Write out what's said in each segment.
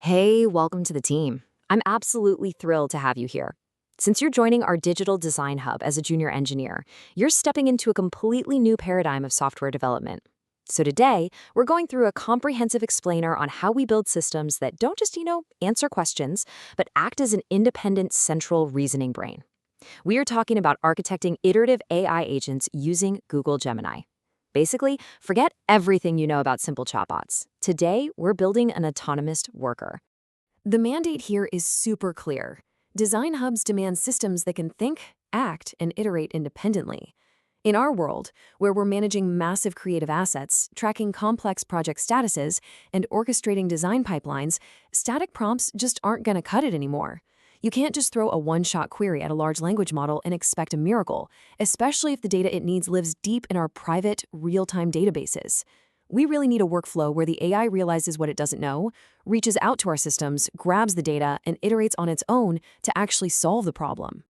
Hey, welcome to the team. I'm absolutely thrilled to have you here. Since you're joining our digital design hub as a junior engineer, you're stepping into a completely new paradigm of software development. So today, we're going through a comprehensive explainer on how we build systems that don't just, answer questions, but act as an independent central reasoning brain. We are talking about architecting iterative AI agents using Google Gemini. Basically, forget everything you know about simple chatbots. Today, we're building an autonomous worker. The mandate here is super clear. Design hubs demand systems that can think, act, and iterate independently. In our world, where we're managing massive creative assets, tracking complex project statuses, and orchestrating design pipelines, static prompts just aren't going to cut it anymore. You can't just throw a one-shot query at a large language model and expect a miracle, especially if the data it needs lives deep in our private, real-time databases. We really need a workflow where the AI realizes what it doesn't know, reaches out to our systems, grabs the data, and iterates on its own to actually solve the problem.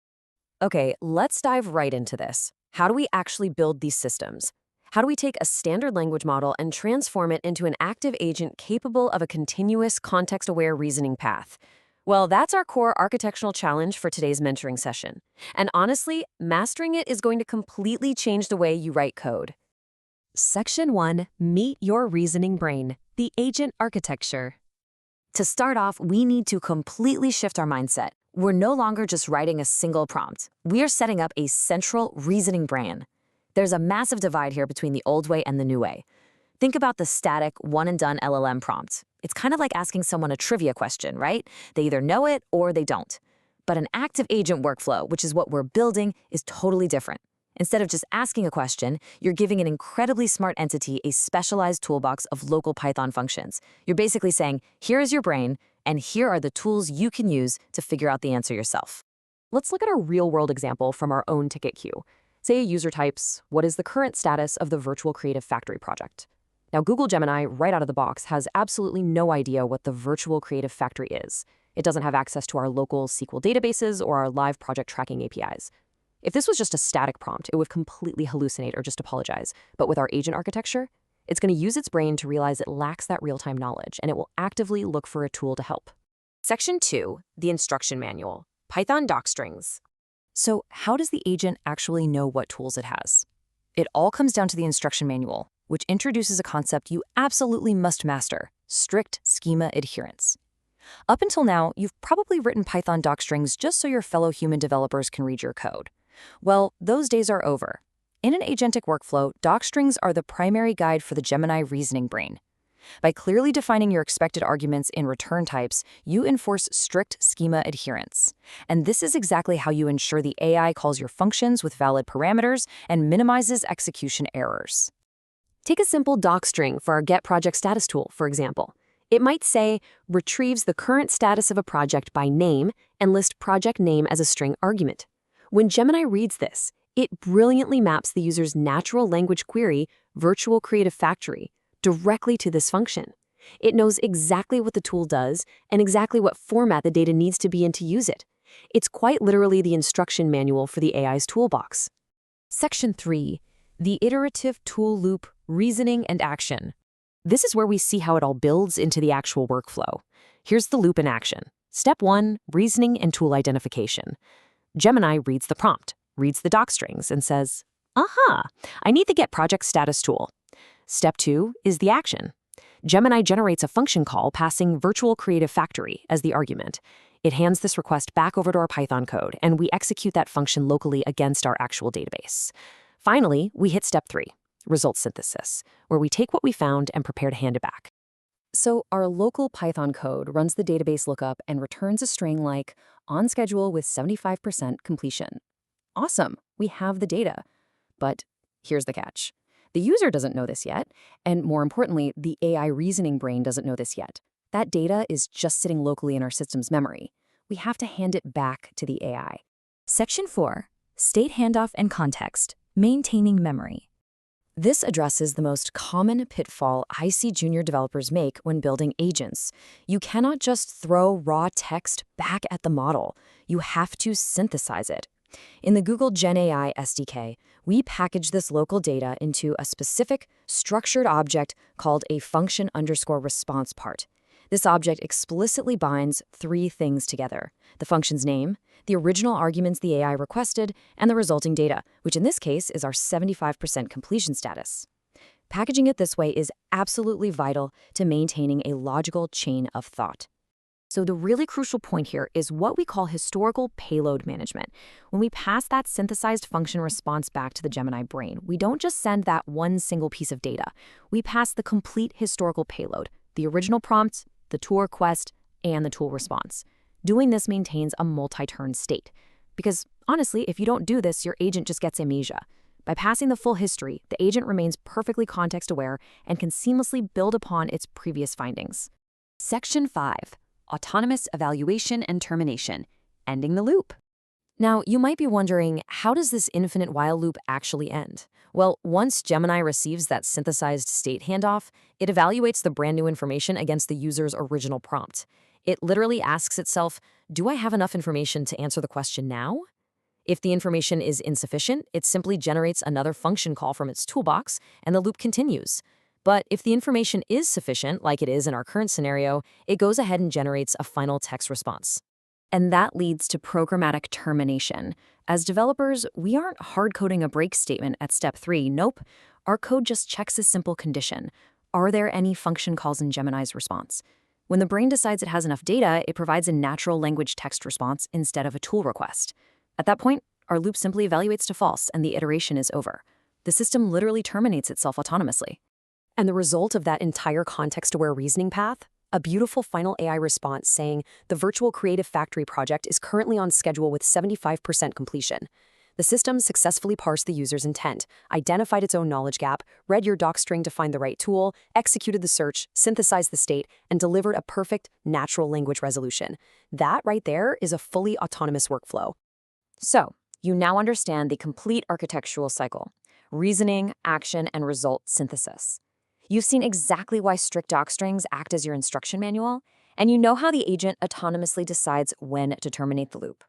Okay, let's dive right into this. How do we actually build these systems? How do we take a standard language model and transform it into an active agent capable of a continuous, context-aware reasoning path? Well, that's our core architectural challenge for today's mentoring session. And honestly, mastering it is going to completely change the way you write code. Section 1, Meet Your Reasoning Brain, the Agent Architecture. To start off, we need to completely shift our mindset. We're no longer just writing a single prompt. We are setting up a central reasoning brain. There's a massive divide here between the old way and the new way. Think about the static, one-and-done LLM prompt. It's kind of like asking someone a trivia question, right? They either know it or they don't. But an active agent workflow, which is what we're building, is totally different. Instead of just asking a question, you're giving an incredibly smart entity a specialized toolbox of local Python functions. You're basically saying, here is your brain, and here are the tools you can use to figure out the answer yourself. Let's look at a real-world example from our own ticket queue. Say a user types, what is the current status of the Virtual Creative Factory project? Now, Google Gemini, right out of the box, has absolutely no idea what the Virtual Creative Factory is. It doesn't have access to our local SQL databases or our live project tracking APIs. If this was just a static prompt, it would completely hallucinate or just apologize. But with our agent architecture, it's going to use its brain to realize it lacks that real-time knowledge, and it will actively look for a tool to help. Section 2, the instruction manual, Python docstrings. So how does the agent actually know what tools it has? It all comes down to the instruction manual, which introduces a concept you absolutely must master: strict schema adherence. Up until now, you've probably written Python docstrings just so your fellow human developers can read your code. Well, those days are over. In an agentic workflow, docstrings are the primary guide for the Gemini reasoning brain. By clearly defining your expected arguments in return types, you enforce strict schema adherence. And this is exactly how you ensure the AI calls your functions with valid parameters and minimizes execution errors. Take a simple docstring for our Get Project Status tool, for example. It might say, retrieves the current status of a project by name and list project name as a string argument. When Gemini reads this, it brilliantly maps the user's natural language query, Virtual Creative Factory, directly to this function. It knows exactly what the tool does and exactly what format the data needs to be in to use it. It's quite literally the instruction manual for the AI's toolbox. Section 3, the iterative tool loop, reasoning and action. This is where we see how it all builds into the actual workflow. Here's the loop in action. Step 1, reasoning and tool identification. Gemini reads the prompt, reads the docstrings, and says, aha, I need the Get Project Status tool. Step 2 is the action. Gemini generates a function call passing Virtual Creative Factory as the argument. It hands this request back over to our Python code, and we execute that function locally against our actual database. Finally, we hit Step 3, result synthesis, where we take what we found and prepare to hand it back. So our local Python code runs the database lookup and returns a string like, on schedule with 75% completion. Awesome, we have the data. But here's the catch. The user doesn't know this yet, and more importantly, the AI reasoning brain doesn't know this yet. That data is just sitting locally in our system's memory. We have to hand it back to the AI. Section 4, State Handoff and Context, Maintaining Memory. This addresses the most common pitfall I see junior developers make when building agents. You cannot just throw raw text back at the model. You have to synthesize it. In the Google GenAI SDK, we package this local data into a specific structured object called a function_response part. This object explicitly binds three things together: the function's name, the original arguments the AI requested, and the resulting data, which in this case is our 75% completion status. Packaging it this way is absolutely vital to maintaining a logical chain of thought. So the really crucial point here is what we call historical payload management. When we pass that synthesized function response back to the Gemini brain, we don't just send that one single piece of data. We pass the complete historical payload: the original prompt, the tool request, and the tool response. Doing this maintains a multi-turn state. Because honestly, if you don't do this, your agent just gets amnesia. By passing the full history, the agent remains perfectly context-aware and can seamlessly build upon its previous findings. Section 5. Autonomous evaluation and termination, ending the loop. Now, you might be wondering, how does this infinite while loop actually end? Well, once Gemini receives that synthesized state handoff, it evaluates the brand new information against the user's original prompt. It literally asks itself, do I have enough information to answer the question now? If the information is insufficient, it simply generates another function call from its toolbox, and the loop continues. But if the information is sufficient, like it is in our current scenario, it goes ahead and generates a final text response. And that leads to programmatic termination. As developers, we aren't hard-coding a break statement at step 3. Nope. Our code just checks a simple condition. Are there any function calls in Gemini's response? When the brain decides it has enough data, it provides a natural language text response instead of a tool request. At that point, our loop simply evaluates to false and the iteration is over. The system literally terminates itself autonomously. And the result of that entire context-aware reasoning path? A beautiful final AI response saying, the virtual creative factory project is currently on schedule with 75% completion. The system successfully parsed the user's intent, identified its own knowledge gap, read your doc string to find the right tool, executed the search, synthesized the state, and delivered a perfect natural language resolution. That right there is a fully autonomous workflow. So, you now understand the complete architectural cycle: reasoning, action, and result synthesis. You've seen exactly why strict doc strings act as your instruction manual, and you know how the agent autonomously decides when to terminate the loop.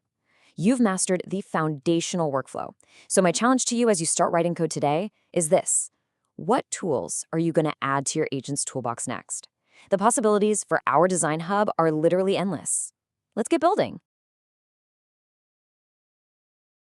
You've mastered the foundational workflow. So my challenge to you as you start writing code today is this: what tools are you going to add to your agent's toolbox next? The possibilities for our design hub are literally endless. Let's get building.